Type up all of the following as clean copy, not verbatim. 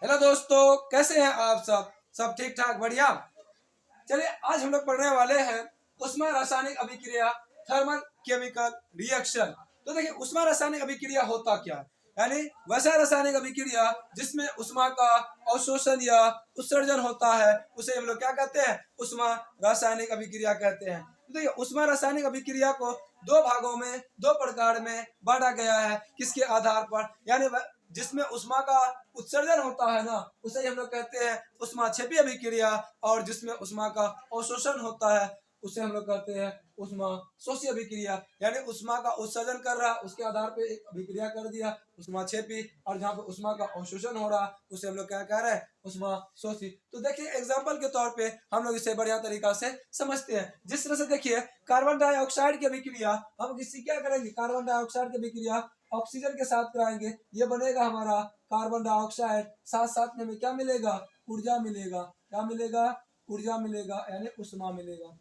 Hello दोस्तों, कैसे हैं आप सब? सब ठीक ठाक, बढ़िया। चलिए, आज हम लोग पढ़ने वाले हैं उष्मा रासायनिक अभिक्रिया, थर्मल केमिकल रिएक्शन। तो देखिए, उष्मा रासायनिक अभिक्रिया होता क्या है? यानी वैसा रासायनिक अभिक्रिया जिसमें उष्मा का अवशोषण या उत्सर्जन होता है, उसे हम लोग क्या कहते हैं? उष्मा रासायनिक अभिक्रिया कहते हैं। तो देखिए, उष्मा रासायनिक अभिक्रिया को दो भागों में, दो प्रकार में बांटा गया है। किसके आधार पर? यानी जिसमें उष्मा का उत्सर्जन होता है ना, उसे हम लोग कहते हैं उष्माक्षेपी अभिक्रिया, और जिसमें उष्मा का अवशोषण होता है उसे हम लोग कहते हैं उष्मा शोषी अभिक्रिया। यानी उष्मा का उत्सर्जन कर रहा, उसके आधार पे एक अभिक्रिया कर दिया उष्माक्षेपी, और जहाँ पे उष्मा का अवशोषण हो रहा उसे हम लोग क्या कह रहे हैं? उष्मा शोषी। तो देखिए, एग्जाम्पल के तौर पे हम लोग इसे बढ़िया तरीका से समझते हैं। जिस तरह से देखिए, कार्बन डाइऑक्साइड की अभिक्रिया हम किसी क्या करेंगे? कार्बन डाइऑक्साइड की अभिक्रिया ऑक्सीजन के साथ कराएंगे, ये बनेगा हमारा कार्बन डाइऑक्साइड। साथ साथ में हमें क्या मिलेगा? ऊर्जा मिलेगा। क्या मिलेगा? ऊर्जा मिलेगा, यानी उष्मा मिलेगा।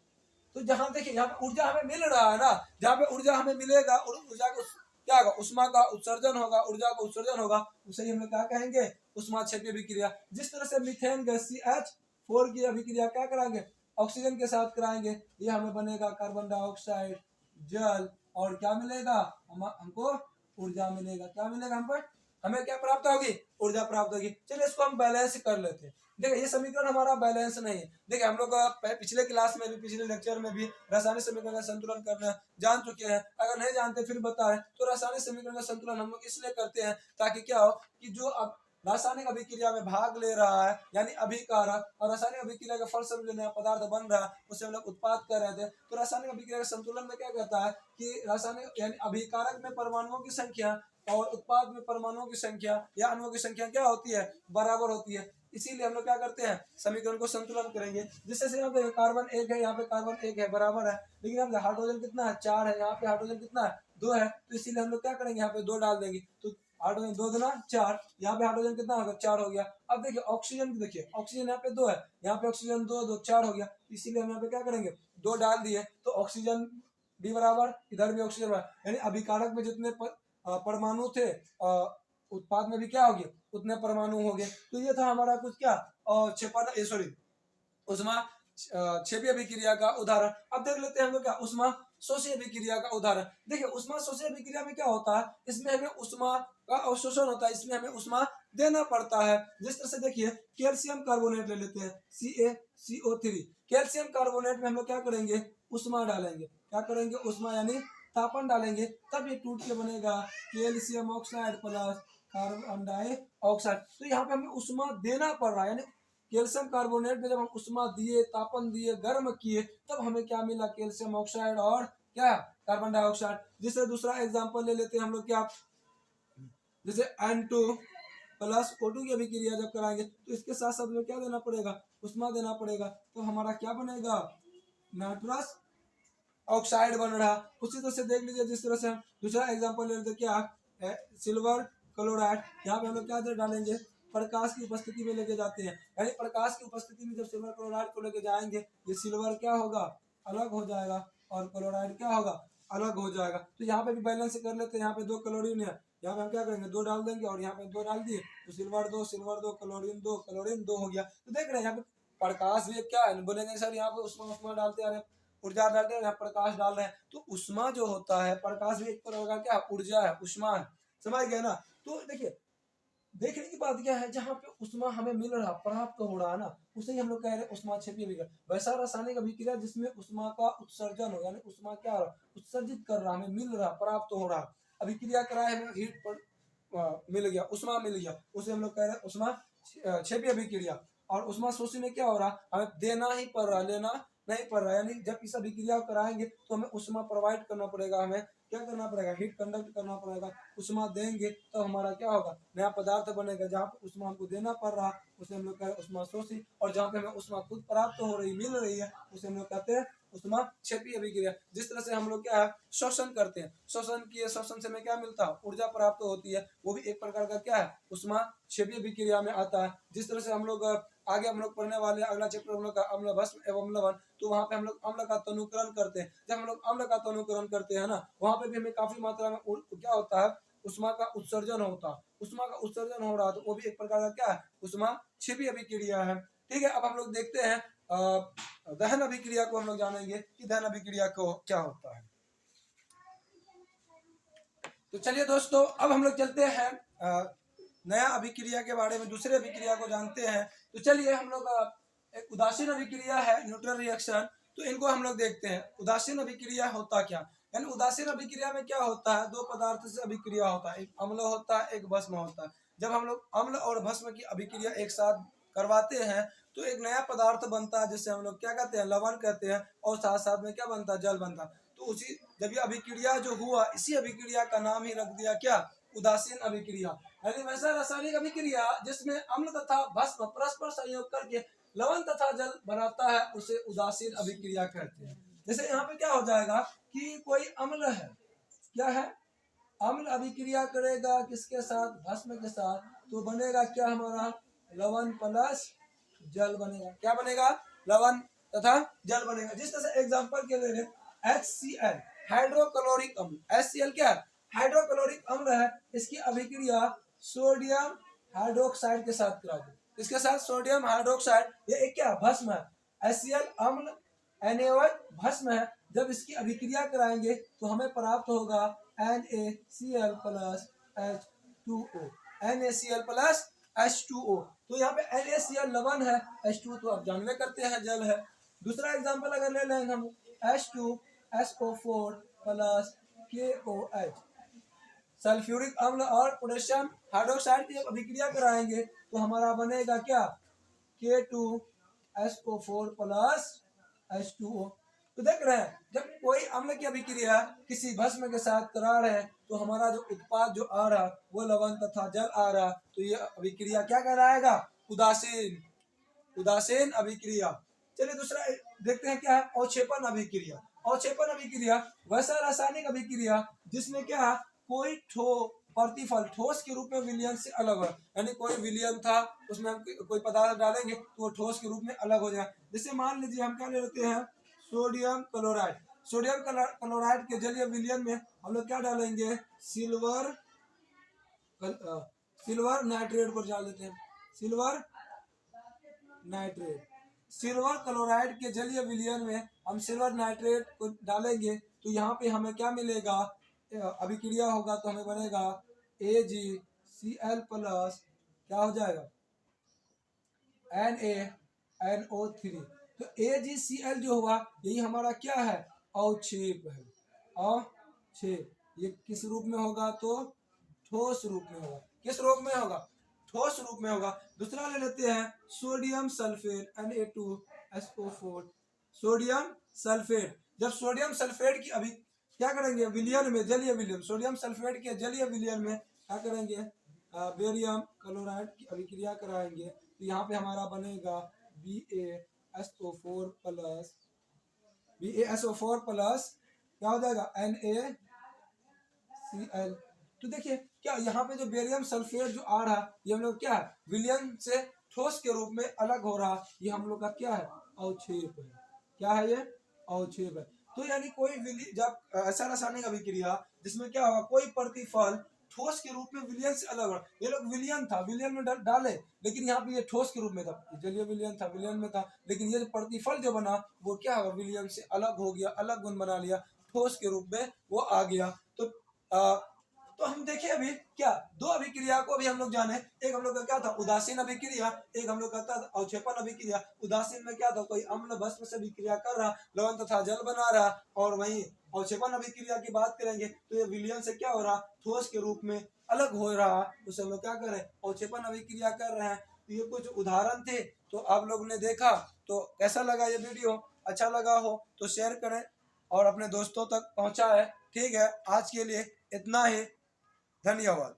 तो जहां देखिए, यहाँ पे ऊर्जा हमें मिल रहा है ना, जहाँ पे ऊर्जा हमें मिलेगा, ऊर्जा को क्या होगा? उष्मा का उत्सर्जन होगा, ऊर्जा का उत्सर्जन होगा, उसे ही हम लोग क्या कहेंगे? उष्माक्षेपी अभिक्रिया। जिस तरह से मीथेन गैस CH4 की अभिक्रिया क्या कराएंगे? ऑक्सीजन के साथ कराएंगे, ये हमें बनेगा कार्बन डाइऑक्साइड, जल, और क्या मिलेगा? हमको ऊर्जा मिलेगा। क्या मिलेगा हमको? हमें क्या प्राप्त होगी? ऊर्जा प्राप्त होगी। चलिए, इसको हम बैलेंस कर लेते हैं। देखिए, ये समीकरण हमारा बैलेंस नहीं है। देखिए, हम लोग पिछले क्लास में भी, पिछले लेक्चर में भी रासायनिक समीकरण का संतुलन करना जान चुके हैं। अगर नहीं जानते फिर बताएं। तो रासायनिक समीकरण का संतुलन हम लोग इसलिए करते हैं ताकि क्या हो कि जो अब रासायनिक अभिक्रिया में भाग ले रहा है, यानी अभिकारक, और रासायनिक अभिक्रिया का फलस्वरूप जो नया पदार्थ बन रहा है उसे हम लोग उत्पाद कर रहे थे। तो रासायनिक अभिक्रिया के संतुलन में क्या कहता है कि रासायनिक यानी अभिकारक में परमाणुओं की संख्या और उत्पाद में परमाणुओं की संख्या या अणुओं की संख्या क्या होती है? बराबर होती है। इसीलिए हम लोग क्या करते हैं? समीकरण को संतुलन करेंगे। जिससे से यहाँ पे कार्बन 1 है, यहाँ पे कार्बन 1 है, बराबर है। लेकिन यहाँ पे हाइड्रोजन कितना है? 4 है। यहाँ पे हाइड्रोजन कितना है? 2 है। तो इसीलिए हम लोग क्या करेंगे? यहाँ पे 2 डाल देंगे। तो हाइड्रोजन 2 दूना 4, यहाँ पे हाइड्रोजन कितना होगा? 4 हो गया। अब देखिए, ऑक्सीजन की देखिए, ऑक्सीजन यहाँ पे 2 है, यहाँ पे ऑक्सीजन 2 2 4 हो गया। इसीलिए हम यहाँ पे क्या करेंगे? 2 डाल दिए, तो ऑक्सीजन भी बराबर, इधर भी ऑक्सीजन बराबर, यानी अभिकारक में जितने परमाणु थे, उत्पाद में भी क्या हो गया? उतने परमाणु हो गए। तो ये था हमारा कुछ क्या क्षेपण सॉरी उष्मा क्षेपीय अभिक्रिया का उदाहरण। अब देख लेते हैं हम लोग क्या उष्मा शोषी अभिक्रिया का उदाहरण। देखिए, उष्मा शोषी अभिक्रिया में क्या होता है? इसमें हमें उष्मा का अवशोषण होता है, इसमें हमें उष्मा देना पड़ता है। जिस तरह से देखिए, कैल्शियम कार्बोनेट ले लेते हैं, CaCO3। कैल्शियम कार्बोनेट में हम लोग क्या करेंगे? उष्मा डालेंगे। क्या करेंगे? उष्मा, यानी तापन डालेंगे, तब ये टूट के बनेगा calcium oxide plus carbon dioxide. तो यहाँ पे हमें उष्मा देना पड़ रहा है, यानी कैल्शियम कार्बोनेट में जब हम उष्मा दिए, तापन दिए, गर्म किए, तब हमें क्या मिला? कैल्शियम ऑक्साइड और क्या? Carbon dioxide. जिससे दूसरा एग्जांपल ले लेते हैं हम लोग क्या, जैसे N2 प्लस O2 की अभिक्रिया जब कराएंगे तो इसके साथ साथ में क्या देना पड़ेगा? उष्मा देना पड़ेगा। तो हमारा क्या बनेगा? नाइट्रस ऑक्साइड बन रहा। उसी तरह से देख लीजिए, जिस तरह से हम दूसरा एग्जांपल ले लेते क्या, सिल्वर क्लोराइड। यहाँ पे हम लोग क्या डालेंगे? प्रकाश की उपस्थिति में लेके जाते हैं, यानी प्रकाश की उपस्थिति में जब सिल्वर क्लोराइड को लेके जाएंगे, ये सिल्वर क्या होगा? अलग हो जाएगा, और क्लोराइड क्या होगा? अलग हो जाएगा। तो यहाँ पे भी बैलेंस कर लेते हैं। यहाँ पे 2 क्लोरीन है, यहाँ पे हम क्या करेंगे? 2 डाल देंगे, और यहाँ पे 2 डाल दिए, तो सिल्वर 2 क्लोरीन 2 क्लोरीन 2 हो गया। तो देख रहे हैं यहाँ पे प्रकाश भी क्या है? बोलेंगे सर यहाँ पे उष्मा उष्मा डालते आ रहे हैं, ऊर्जा डालते हैं, यहाँ प्रकाश डाल रहे हैं। तो उष्मा जो होता है, प्रकाश भी एक प्रकार का क्या? ऊर्जा है, उष्मा है। समझ गए ना? तो देखिए, देखने की बात क्या है, जहाँ पे उष्मा हमें मिल रहा, प्राप्त हो रहा है ना, उसे ही हम लोग कह रहे हैं उष्मा क्षेपीय अभिक्रिया। वैसा रासायनिक अभिक्रिया जिसमें उष्मा का उत्सर्जन हो, यानी उष्मा क्या हो रहा? उत्सर्जित कर रहा, हमें मिल रहा, प्राप्त हो रहा। अभिक्रिया कराए, हमें हीट पर मिल गया, उष्मा मिल गया, उसे हम लोग कह रहे हैं उष्मा क्षेपीय अभिक्रिया। और उष्मा शोषी में क्या हो रहा? हमें देना ही पड़ रहा, लेना नहीं पड़ रहा। यानी जब इस अभिक्रिया को कराएंगे तो हमें उष्मा प्रोवाइड करना पड़ेगा, हमें क्या करना पड़ेगा? हीट कंडक्ट करना पड़ेगा। उष्मा देंगे तो हमारा क्या होगा? नया पदार्थ बनेगा। जहाँ पे उष्मा हमको देना पड़ रहा उसे हम लोग कहते हैं उष्मा शोषी, और जहाँ पे हमें उष्मा खुद प्राप्त हो रही, मिल रही है, उसे हम लोग कहते हैं उष्मा क्षेपीय अभिक्रिया। जिस तरह से हम लोग क्या है? शोषण करते हैं, शोषण से हमें क्या मिलता है? ऊर्जा प्राप्त होती है, वो भी एक प्रकार का क्या है? उष्मा क्षेपीय अभिक्रिया में आता है। जिस तरह से हम लोग आगे हम लोग पढ़ने वाले अगला चैप्टर हम लोग का अम्ल भस्म एवं लवण, तो वहाँ पे हम लोग अम्ल का तनुकरण करते हैं। जब हम लोग अम्ल का तनुकरण करते हैं ना, वहाँ पे भी हमें काफी मात्रा में क्या होता है? उष्मा का उत्सर्जन होता, उष्मा का उत्सर्जन हो रहा तो वो भी एक प्रकार का क्या है, उष्मा छिपी अभिक्रिया है। ठीक है, अब हम लोग देखते हैं दहन अभिक्रिया को हम लोग जानेंगे कि दहन अभिक्रिया को क्या होता है। तो चलिए दोस्तों, अब हम लोग चलते हैं नया अभिक्रिया के बारे में, दूसरे अभिक्रिया को जानते हैं। तो चलिए हम लोग एक उदासीन अभिक्रिया है, न्यूट्रल रिएक्शन, तो इनको हम लोग देखते हैं। उदासीन अभिक्रिया होता क्या, यानी उदासीन अभिक्रिया में क्या होता है, दो पदार्थ से अभिक्रिया होता है, एक अम्ल होता है, एक भस्म होता है। जब हम लोग अम्ल और भस्म की अभिक्रिया एक साथ करवाते हैं तो एक नया पदार्थ बनता है जिससे हम लोग क्या कहते हैं, लवण कहते हैं, और साथ साथ में क्या बनता है, जल बनता है। तो उसी जब ये अभिक्रिया जो हुआ, इसी अभिक्रिया का नाम ही रख दिया क्या, उदासीन अभिक्रिया। यानी वैसा रासायनिक अभिक्रिया जिसमें अम्ल तथा भस्म परस्पर संयोग करके लवण तथा जल बनाता है, उसे उदासीन अभिक्रिया कहते हैं। जैसे यहाँ पे क्या हो जाएगा कि कोई अम्ल है, क्या है, अम्ल अभिक्रिया करेगा किसके साथ, भस्म के साथ, तो बनेगा क्या हमारा, लवण प्लस जल बनेगा। क्या बनेगा, लवण तथा जल बनेगा। जिस तरह से एग्जांपल के लिए HCl हाइड्रोक्लोरिक अम्ल, HCl क्या है, हाइड्रोक्लोरिक अम्ल है, इसकी अभिक्रिया सोडियम हाइड्रोक्साइड के साथ करा दो, इसके साथ सोडियम हाइड्रोक्साइड, ये एक क्या भस्म है, HCl अम्ल NaOH भस्म है। जब इसकी अभिक्रिया कराएंगे तो हमें प्राप्त होगा NaCl plus H2O, NaCl plus H2O। तो यहाँ पे NaCl लवण है, H2 तो आप जानवे करते हैं जल है। दूसरा एग्जांपल अगर ले लेंगे हम H2SO4 प्लस KOH, सल्फ्यूरिक अम्ल और पोटेशियम हाइड्रोक्साइड की अभिक्रिया कराएंगे तो हमारा बनेगा क्या, K2SO4 प्लस H2O। तो देख रहे हैं, जब कोई अम्ल की अभिक्रिया किसी भस्म के साथ करा रहे हैं तो हमारा जो उत्पाद जो आ रहा वो लवण तथा जल आ रहा, तो ये अभिक्रिया क्या कहलाएगा, उदासीन, उदासीन अभिक्रिया। चलिए दूसरा देखते हैं क्या है, अवक्षेपण अभिक्रिया। अवक्षेपण अभिक्रिया वैसा रासायनिक अभिक्रिया जिसमें क्या, कोई प्रतिफल ठोस के रूप में विलयन से अलग हो, यानी कोई विलयन था उसमें हम कोई पदार्थ डालेंगे तो वो ठोस के रूप में अलग हो जाए। जैसे मान लीजिए हम क्या ले लेते हैं, सोडियम क्लोराइड, सोडियम क्लोराइड के जलीय विलयन में हम लोग क्या डालेंगे, सिल्वर नाइट्रेट को डाल देते हैं, सिल्वर नाइट्रेट। सिल्वर क्लोराइड के जलीय विलयन में हम सिल्वर नाइट्रेट को डालेंगे तो यहाँ पे हमें क्या मिलेगा, अभिक्रिया होगा तो हमें बनेगा AgCl प्लस क्या हो जाएगा, NaNO3। तो AgCl जो हुआ यही हमारा क्या है, अवक्षेप है, अवक्षेप। ये किस रूप में होगा, तो ठोस रूप में होगा। किस रूप में होगा, ठोस रूप में होगा। दूसरा ले लेते हैं sodium sulphate Na2SO4, sodium sulphate. जब सोडियम सल्फेट की अभी क्या करेंगे, विलयन में, जलीय विलयन, सोडियम सल्फेट के जलीय विलयन में क्या करेंगे, बेरियम क्लोराइड की अभिक्रिया कराएंगे तो यहाँ पे हमारा बनेगा BaSO4 प्लस क्या हो जाएगा, NaCl। तो देखिए क्या यहाँ पे जो बेरियम सल्फेट जो आ रहा ये हम लोग क्या है, विलयन से ठोस के रूप में अलग हो रहा, ये हम लोग का क्या है, अवक्षेप है। क्या है ये, अवक्षेप है। तो यानी कोई जब ऐसा रासायनिक अभिक्रिया जिसमें क्या होगा, कोई प्रतिफल ठोस के रूप में विलयन से अलग हो, ये लोग विलयन था, विलयन में डाले, लेकिन यहाँ पे ये ठोस के रूप में था, जलीय विलयन था, विलयन में था, लेकिन ये जो प्रतिफल जो बना वो क्या होगा, विलयन से अलग हो गया, अलग गुण बना लिया, ठोस के रूप में वो आ गया। तो हम देखें अभी क्या, दो अभिक्रिया को अभी हम लोग जाने। एक हम लोग का क्या था, उदासीन अभिक्रिया, एक हम लोग का था अवक्षेपण अभिक्रिया। उदासीन में क्या था, कोई अम्ल भस्म से अभिक्रिया कर रहा, लवण तथा जल बना रहा, और वहीं अवक्षेपण अभिक्रिया की बात करेंगे तो ये विलयन से क्या हो रहा, ठोस के रूप में अलग हो रहा, उसे हम लोग क्या कर रहे हैं, अवक्षेपण अभिक्रिया कर रहे हैं। तो ये कुछ उदाहरण थे, तो आप लोग ने देखा, तो कैसा लगा ये वीडियो, अच्छा लगा हो तो शेयर करें और अपने दोस्तों तक पहुंचाएं। ठीक है, आज के लिए इतना ही, धन्यवाद।